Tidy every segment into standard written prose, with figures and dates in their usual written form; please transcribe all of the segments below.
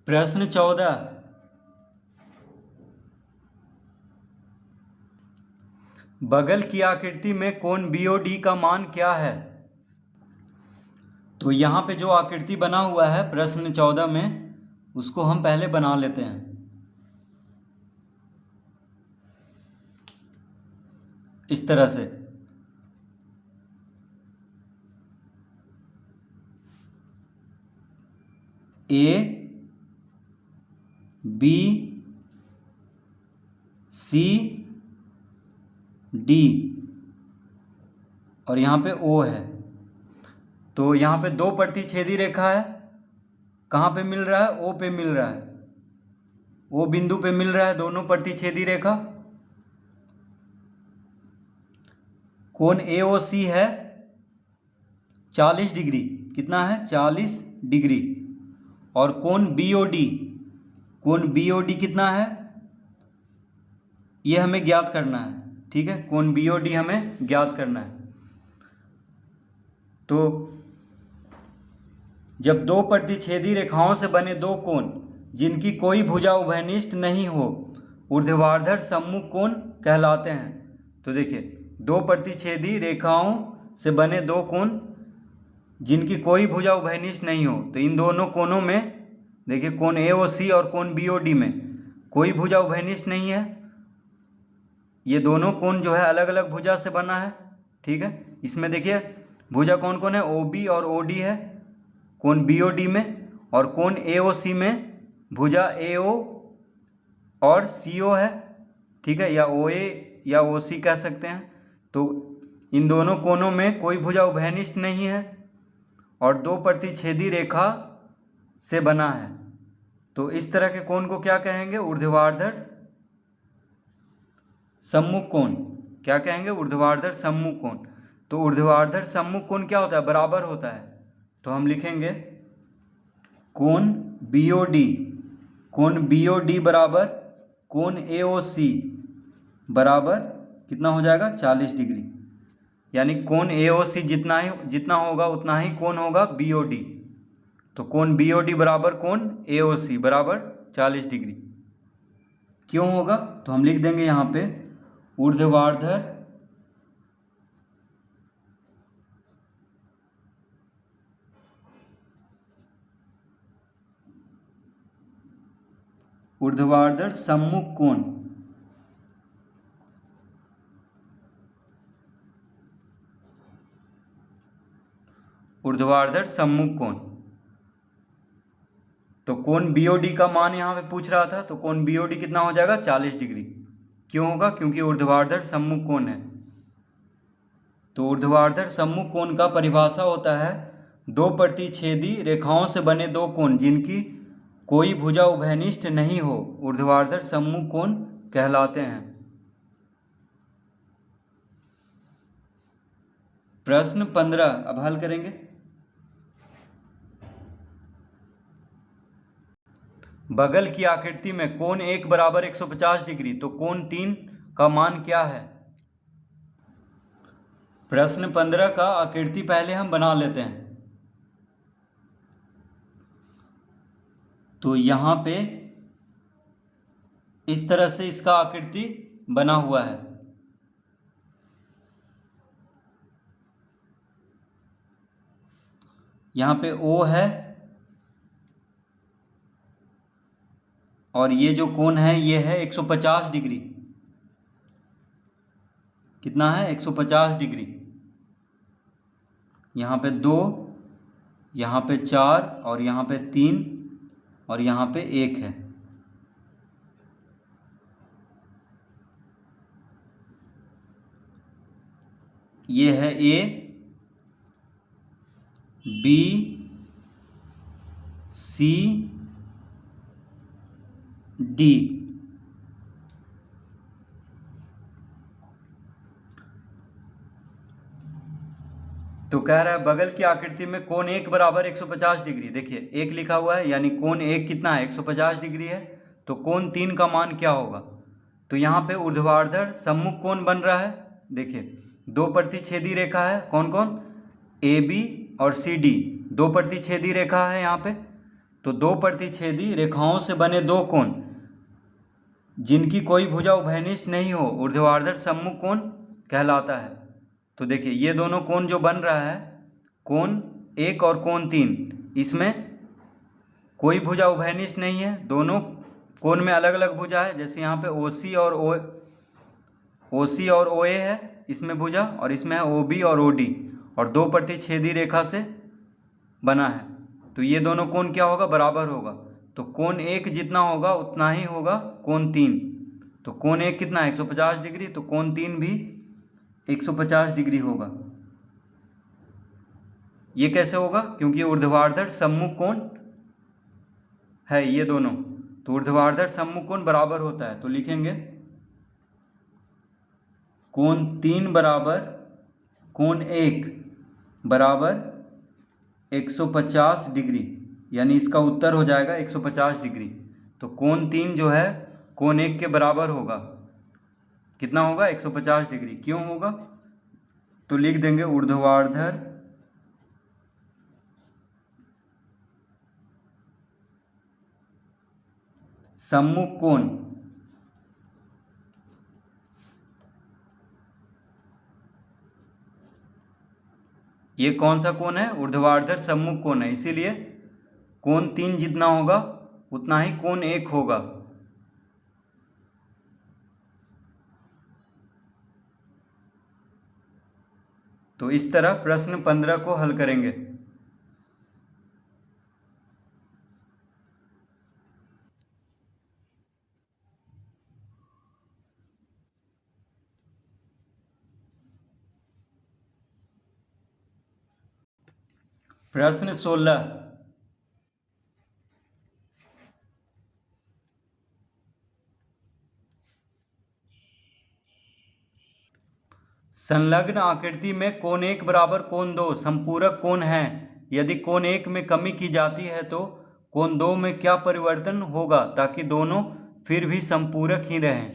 प्रश्न 14। बगल की आकृति में कोण BOD का मान क्या है? तो यहाँ पे जो आकृति बना हुआ है प्रश्न 14 में, उसको हम पहले बना लेते हैं। इस तरह से ABCD और यहाँ पे O है। तो यहाँ पे दो प्रतिच्छेदी रेखा है। कहाँ पे मिल रहा है? O पे मिल रहा है। O बिंदु पे मिल रहा है दोनों प्रतिच्छेदी रेखा। कोण AOC है 40 डिग्री। कितना है? 40 डिग्री। और कोण BOD कितना है ये हमें ज्ञात करना है। ठीक है, कोण BOD हमें ज्ञात करना है। तो जब दो प्रतिच्छेदी रेखाओं से बने दो कोण जिनकी कोई भुजा उभयनिष्ठ नहीं हो ऊर्ध्वाधर सम्मुख कोण कहलाते हैं। तो देखिए, दो प्रतिच्छेदी रेखाओं से बने दो कोण जिनकी कोई भुजा उभयनिष्ठ नहीं हो, तो इन दोनों कोणों में देखिए, कोण AOC और कोण BOD में कोई भुजा उभयनिष्ठ नहीं है। ये दोनों कोण जो है अलग अलग भुजा से बना है। ठीक है, इसमें देखिए भुजा कौन कौन है? OB और OD है कोण BOD में, और कोण AOC में भुजा AO और CO है। ठीक है, या OA या OC कह सकते हैं। तो इन दोनों कोणों में कोई भुजा उभयनिष्ठ नहीं है और दो प्रतिच्छेदी रेखा से बना है। तो इस तरह के कोण को क्या कहेंगे? ऊर्ध्वाधर सम्मुख कोण। क्या कहेंगे? ऊर्ध्वाधर सम्मुख कोण। तो ऊर्ध्वाधर सम्मुख कोण क्या होता है? बराबर होता है। तो हम लिखेंगे कोण BOD बराबर कोण AOC बराबर कितना हो जाएगा? 40 डिग्री। यानी कोण AOC जितना होगा उतना ही कोण होगा BOD। तो कोण BOD बराबर कोण AOC बराबर 40 डिग्री। क्यों होगा? तो हम लिख देंगे यहाँ पे ऊर्ध्वाधर सम्मुख कोण तो कोण BOD का मान यहाँ पे पूछ रहा था। तो कोण BOD कितना हो जाएगा? 40 डिग्री। क्यों होगा? क्योंकि ऊर्ध्वाधर सम्मुख कोण है। तो ऊर्ध्वाधर सम्मुख कोण का परिभाषा होता है दो प्रतिच्छेदी रेखाओं से बने दो कोण जिनकी कोई भुजा उभयनिष्ठ नहीं हो ऊर्ध्वाधर सम्मुख कोण कहलाते हैं। प्रश्न 15 अब हल करेंगे। बगल की आकृति में कोण 1 बराबर 150 डिग्री, तो कोण 3 का मान क्या है? प्रश्न 15 का आकृति पहले हम बना लेते हैं। तो यहाँ पे इस तरह से इसका आकृति बना हुआ है। यहाँ पे O है और ये जो कोण है ये है 150 डिग्री। कितना है? 150 डिग्री। यहाँ पे 2, यहाँ पे 4 और यहाँ पे 3 और यहाँ पे 1 है। ये है A B C D। तो कह रहा है बगल की आकृति में कोण 1 बराबर 150 डिग्री। देखिए 1 लिखा हुआ है, यानी कोण 1 कितना है? 150 डिग्री है। तो कोण 3 का मान क्या होगा? तो यहाँ पे ऊर्ध्वाधर सम्मुख कोण बन रहा है। देखिए दो प्रतिच्छेदी रेखा है। कौन कौन? AB और CD, दो प्रतिच्छेदी रेखा है यहाँ पे। तो दो प्रतिच्छेदी रेखाओं से बने दो कोण जिनकी कोई भुजा उभयनिष्ठ नहीं हो ऊर्ध्वाधर सम्मुख कोण कहलाता है। तो देखिए ये दोनों कोण जो बन रहा है, कोण 1 और कोण 3, इसमें कोई भुजा उभयनिष्ठ नहीं है, दोनों कोण में अलग अलग भुजा है। जैसे यहाँ पे OC और OA है इसमें भुजा, और इसमें है OB और OD, और दो प्रतिच्छेदी रेखा से बना है। तो ये दोनों कोण क्या होगा, बराबर होगा। तो कोण 1 जितना होगा उतना ही होगा कोण 3। तो कोण 1 कितना है 150 डिग्री, तो कोण 3 भी 150 डिग्री होगा। ये कैसे होगा, क्योंकि ऊर्ध्वाधर सम्मुख कोण है ये दोनों, तो ऊर्ध्वाधर सम्मुख कोण बराबर होता है। तो लिखेंगे कोण 3 बराबर कोण 1 बराबर 150 डिग्री, यानी इसका उत्तर हो जाएगा 150 डिग्री। तो कोण 3 जो है कोण 1 के बराबर होगा, कितना होगा 150 डिग्री। क्यों होगा, तो लिख देंगे ऊर्ध्वाधर सम्मुख कोण ये कौन सा कोण है, ऊर्ध्वाधर सम्मुख कोण है, इसीलिए कोण 3 जितना होगा उतना ही कोण 1 होगा। तो इस तरह प्रश्न 15 को हल करेंगे। प्रश्न 16, संलग्न आकृति में कोण 1 बराबर कोण 2 संपूरक कोण है। यदि कोण 1 में कमी की जाती है तो कोण 2 में क्या परिवर्तन होगा ताकि दोनों फिर भी संपूरक ही रहें।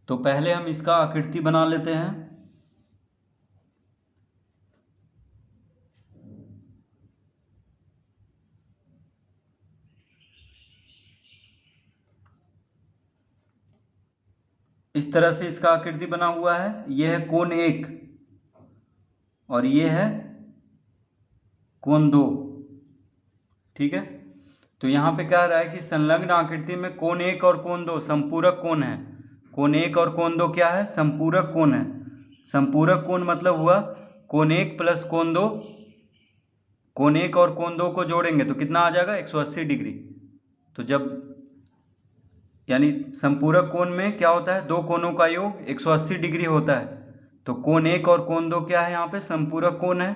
तो पहले हम इसका आकृति बना लेते हैं। इस तरह से इसका आकृति बना हुआ है। यह है कोण 1 और ये है कोण 2, ठीक है। तो यहाँ पे कह रहा है कि संलग्न आकृति में कोण 1 और कोण 2 संपूरक कोण है। कोण 1 और कोण 2 क्या है, संपूरक कोण है। संपूरक कोण मतलब हुआ कोण 1 प्लस कोण 2, कोण 1 और कोण 2 को जोड़ेंगे तो कितना आ जाएगा 180 डिग्री। तो जब यानी संपूरक कोण में क्या होता है, दो कोणों का योग 180 डिग्री होता है। तो कोण 1 और कोण 2 क्या है, यहाँ पे संपूरक कोण है।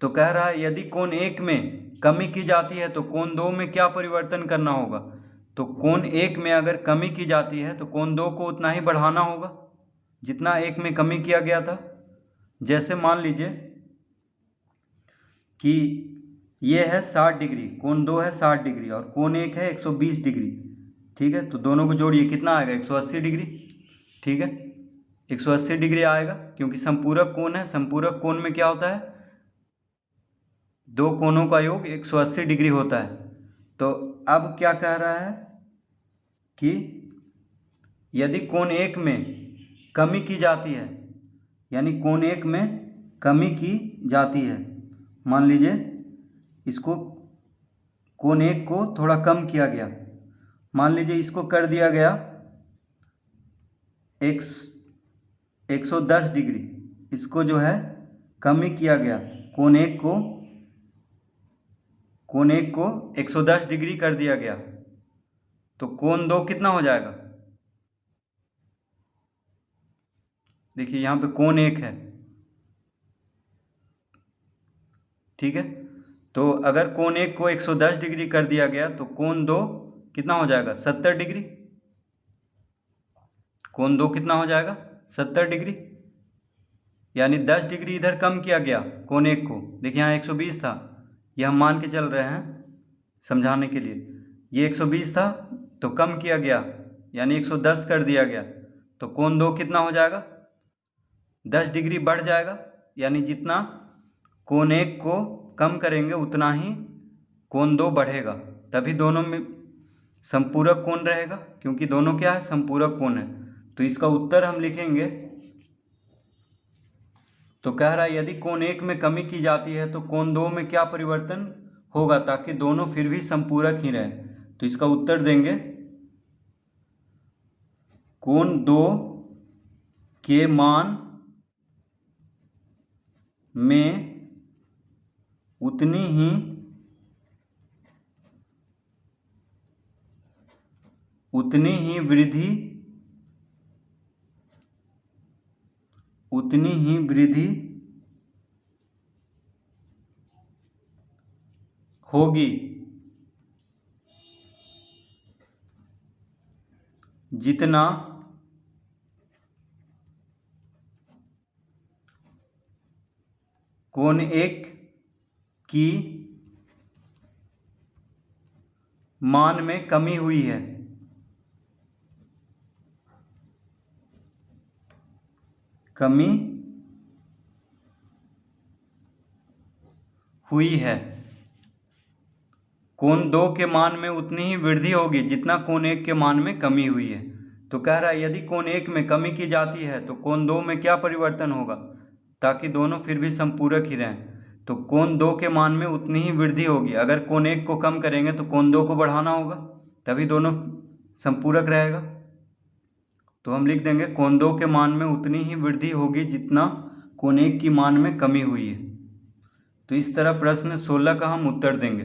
तो कह रहा है यदि कोण 1 में कमी की जाती है तो कोण 2 में क्या परिवर्तन करना होगा। तो कोण 1 में अगर कमी की जाती है तो कोण 2 को उतना ही बढ़ाना होगा जितना 1 में कमी किया गया था। जैसे मान लीजिए कि ये है 60 डिग्री, कोण 2 है 60 डिग्री और कोण 1 है 120 डिग्री, ठीक है। तो दोनों को जोड़िए कितना आएगा 180 डिग्री, ठीक है। 180 डिग्री आएगा क्योंकि संपूरक कोण है। संपूरक कोण में क्या होता है, दो कोणों का योग 180 डिग्री होता है। तो अब क्या कह रहा है कि यदि कोण 1 में कमी की जाती है, यानी कोण 1 में कमी की जाती है, मान लीजिए इसको कोण 1 को थोड़ा कम किया गया, मान लीजिए इसको कर दिया गया 110 डिग्री, इसको जो है कमी किया गया, कोण 1 को 110 डिग्री कर दिया गया। तो कोण 2 कितना हो जाएगा, देखिए यहाँ पे कोण 1 है, ठीक है। तो अगर कोण 1 को 110 डिग्री कर दिया गया तो कोण 2 कितना हो जाएगा 70 डिग्री। कोण 2 कितना हो जाएगा 70 डिग्री, यानी 10 डिग्री इधर कम किया गया कोण 1 को। देखिए यहाँ 120 था, ये हम मान के चल रहे हैं समझाने के लिए। ये 120 था तो कम किया गया यानी 110 कर दिया गया। तो कोण 2 कितना हो जाएगा 10 डिग्री बढ़ जाएगा, यानी जितना कोण 1 को कम करेंगे उतना ही कोण 2 बढ़ेगा, तभी दोनों में संपूरक कोण रहेगा, क्योंकि दोनों क्या है, संपूरक कोण है। तो इसका उत्तर हम लिखेंगे, तो कह रहा है यदि कोण 1 में कमी की जाती है तो कोण 2 में क्या परिवर्तन होगा ताकि दोनों फिर भी संपूरक ही रहें। तो इसका उत्तर देंगे कोण 2 के मान में उतनी ही वृद्धि होगी जितना कोण 1 की मान में कमी हुई है। कोण 2 के मान में उतनी ही वृद्धि होगी जितना कोण 1 के मान में कमी हुई है। तो कह रहा है यदि कोण 1 में कमी की जाती है तो कोण 2 में क्या परिवर्तन होगा ताकि दोनों फिर भी संपूरक ही रहें। तो कोण 2 के मान में उतनी ही वृद्धि होगी, अगर कोण 1 को कम करेंगे तो कोण 2 को बढ़ाना होगा, तभी दोनों संपूरक रहेगा। तो हम लिख देंगे कोण 2 के मान में उतनी ही वृद्धि होगी जितना कोण 1 की मान में कमी हुई है। तो इस तरह प्रश्न 16 का हम उत्तर देंगे।